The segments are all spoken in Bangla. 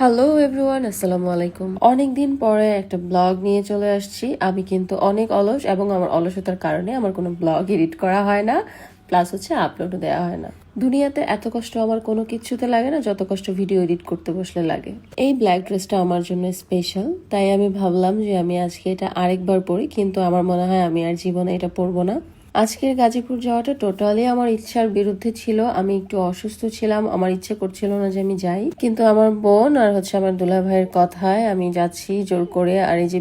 হ্যালো এভরিওয়ান, আসসালামু আলাইকুম। অনেকদিন পরে একটা ব্লগ নিয়ে চলে আসছি। আমি কিন্তু অনেক অলস এবং আমার অলসতার কারণে আমার কোনো ব্লগ এডিট করা হয় না, প্লাস হচ্ছে আপলোডও দেওয়া হয় না। দুনিয়াতে এত কষ্ট আমার কোনো কিছুতে লাগে না যত কষ্ট ভিডিও এডিট করতে বসলে লাগে। এই ব্ল্যাক ড্রেসটা আমার জন্য স্পেশাল, তাই আমি ভাবলাম যে আমি আজকে এটা আরেকবার পরি, কিন্তু আমার মনে হয় আমি আর জীবনে এটা পরবো না। আজকের গাজীপুর যাওয়াটা টোটালি আমার ইচ্ছার বিরুদ্ধে ছিল। আমি একটু অসুস্থ ছিলাম, আমার ইচ্ছে করছিল না যে আমি যাই, কিন্তু আমার বোন আর হচ্ছে আমার দুলা ভাইয়ের কথায় আমি যাচ্ছি জোর করে। আর এই যে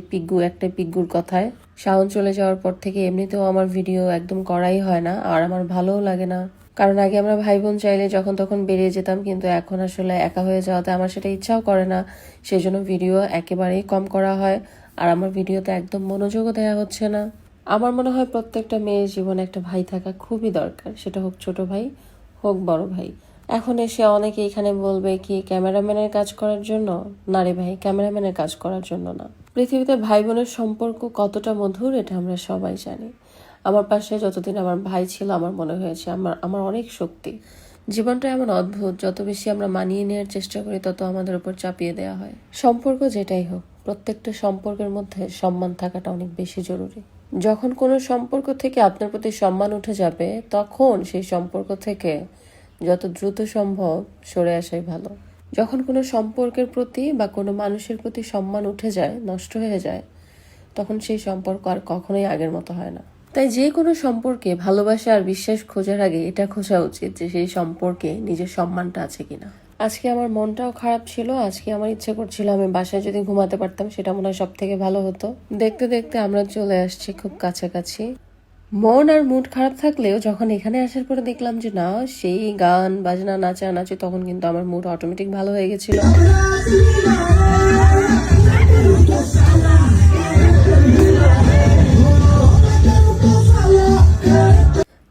পিগ্গুর কথায়, শাওন চলে যাওয়ার পর থেকে এমনিতেও আমার ভিডিও একদম করাই হয় না, আর আমার ভালোও লাগে না। কারণ আগে আমরা ভাই বোন চাইলে যখন তখন বেরিয়ে যেতাম, কিন্তু এখন আসলে একা হয়ে যাওয়াতে আমার সেটা ইচ্ছাও করে না। সেই জন্য ভিডিও একেবারেই কম করা হয়, আর আমার ভিডিওতে একদম মনোযোগও দেওয়া হচ্ছে না। আমার মনে হয় প্রত্যেকটা মেয়ের জীবনে একটা ভাই থাকা খুবই দরকার, সেটা হোক ছোট ভাই হোক বড় ভাই। এখন এসে অনেকে এখানে বলবে কি ক্যামেরাম্যানের কাজ করার জন্য? না রে ভাই, ক্যামেরাম্যানের কাজ করার জন্য না। পৃথিবীতে ভাই বোনের সম্পর্ক কতটা মধুর এটা আমরা সবাই জানি। আমার পাশে যতদিন আমার ভাই ছিল আমার মনে হয়েছে আমার অনেক শক্তি। জীবনটা এমন অদ্ভুত, যত বেশি আমরা মানিয়ে নেওয়ার চেষ্টা করি তত আমাদের উপর চাপিয়ে দেওয়া হয়। সম্পর্ক যেটাই হোক, প্রত্যেকটা সম্পর্কের মধ্যে সম্মান থাকাটা অনেক বেশি জরুরি। যখন কোনো সম্পর্ক থেকে আপনার প্রতি সম্মান উঠে যাবে, তখন সেই সম্পর্ক থেকে যত দ্রুত সম্ভব সরে আসাই ভালো। যখন কোনো সম্পর্কের প্রতি বা কোনো মানুষের প্রতি সম্মান উঠে যায়, নষ্ট হয়ে যায়, তখন সেই সম্পর্ক আর কখনোই আগের মতো হয় না। তাই যে কোনো সম্পর্কে ভালোবাসা আর বিশ্বাস খোঁজার আগে এটা খোঁজা উচিত যে সেই সম্পর্কে নিজের সম্মানটা আছে কিনা। আজকে আমার মনটাও খারাপ ছিল। আজকে আমার ইচ্ছে করছিল আমি বাসায় যদি ঘুমাতে পারতাম, সেটা মনে হয় সব থেকে ভালো হতো। দেখতে দেখতে আমরা চলে আসছি খুব কাছাকাছি। মন আর মুড খারাপ থাকলেও যখন এখানে আসার পরে দেখলাম যে না, সেই গান বাজনা নাচানাচি, তখন কিন্তু আমার মুড অটোমেটিক ভালো হয়ে গেছিল।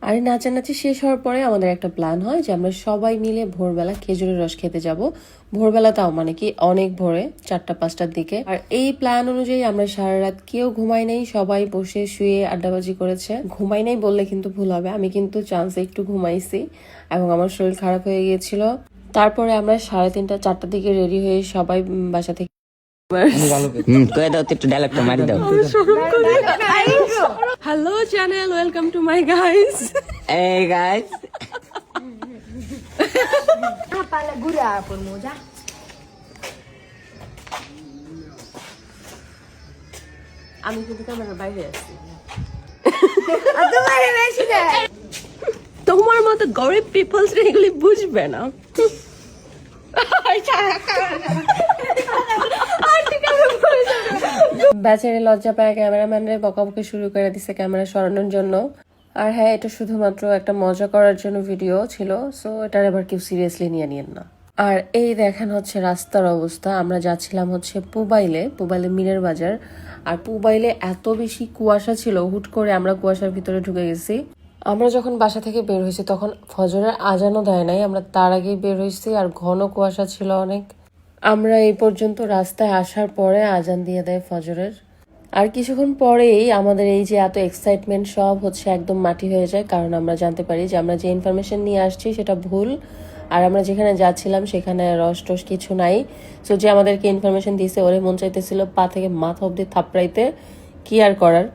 আর নাচানাচি শেষ হওয়ার পরে আমাদের একটা প্ল্যান হয় যে আমরা সবাই মিলে ভোরবেলা খেজুরের রস খেতে যাব। ভোরবেলা তাও মানে কি অনেক ভোরে, 4টা-5টার দিকে। আর এই প্ল্যান অনুযায়ী আমরা সারা রাত কেউ ঘুমাই নাই, সবাই বসে শুয়ে আড্ডাবাজি করেছে। ঘুমাই নাই বললে কিন্তু ভুল হবে, আমি কিন্তু চান্সে একটু ঘুমাইছি এবং আমার শরীর খারাপ হয়ে গিয়েছিল। তারপরে আমরা 3:30-4টার দিকে রেডি হয়ে সবাই বাসা থেকে hello channel, welcome to my guys. Hey guys. আমি কিন্তু ক্যামেরার বাইরে আছি। তোমার মতো গরিব পিপলস এগুলি বুঝবে না। বেচারি লজ্জা পায় ক্যামেরাম্যানের বকাবকি শুরু করে দিছে ক্যামেরা সরানোর জন্য। আর হ্যাঁ, এটা শুধুমাত্র একটা মজা করার জন্য ভিডিও ছিল, সো এটার আবার কেউ সিরিয়াসলি নিয়েন না। আর এই দেখেন হচ্ছে রাস্তার অবস্থা। আমরা যাচ্ছিলাম হচ্ছে পুবাইলে মিনের বাজার। আর পুবাইলে এত বেশি কুয়াশা ছিল, হুট করে আমরা কুয়াশার ভিতরে ঢুকে গেছি। আমরা যখন বাসা থেকে বের হয়েছি তখন ফজরের আজানও দেয় নাই, আমরা তার আগেই বের হয়েছি, আর ঘন কুয়াশা ছিল অনেক। আমরা এই পর্যন্ত রাস্তায় আসার পরে আজান দিয়ে দেয় ফজরের। আর কিছুক্ষণ পরেই আমাদের এই যে এত এক্সাইটমেন্ট সব হচ্ছে একদম মাটি হয়ে যায়, কারণ আমরা জানতে পারি যে আমরা যে ইনফরমেশন নিয়ে আসছি সেটা ভুল। আর আমরা যেখানে যাচ্ছিলাম সেখানে রস টস কিছু নাই। সো যে আমাদেরকে ইনফরমেশন দিয়েছে ওরে মন চাইতেছিল পা থেকে মাথা অব্দি থাপড়াইতে, কি আর করার।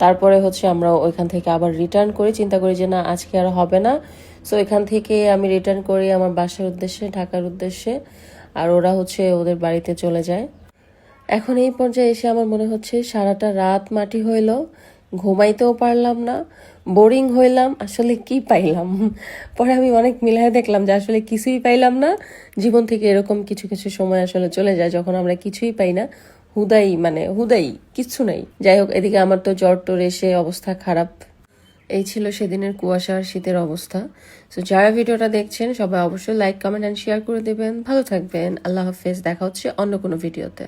তারপরে হচ্ছে আমরা ওইখান থেকে আবার রিটার্ন করি, চিন্তা করি যে না আজকে আর হবে না। সো এখান থেকে আমি রিটার্ন করি আমার বাসার উদ্দেশ্যে, ঢাকার উদ্দেশ্যে। আর ওরা হচ্ছে ওদের বাড়িতে চলে যায়। এখন এই পর্যায়ে এসে আমার মনে হচ্ছে সারাটা রাত মাটি হইল, ঘুমাইতেও পারলাম না, বোরিং হইলাম, আসলে কি পাইলাম। পরে আমি অনেক মিলায় দেখলাম যে আসলে কিছুই পাইলাম না। জীবন থেকে এরকম কিছু কিছু সময় আসলে চলে যায় যখন আমরা কিছুই পাই না, হুদাই কিচ্ছু নাই। যাই হোক, এদিকে আমার তো জ্বর টোর এসে অবস্থা খারাপ। এই ছিল সেদিনের কুয়াশা আর শীতের অবস্থা। সো যারা ভিডিওটা দেখছেন সবাই অবশ্যই লাইক, কমেন্ট অ্যান্ড শেয়ার করে দেবেন। ভালো থাকবেন, আল্লাহ হাফেজ। দেখা হচ্ছে অন্য কোনো ভিডিওতে।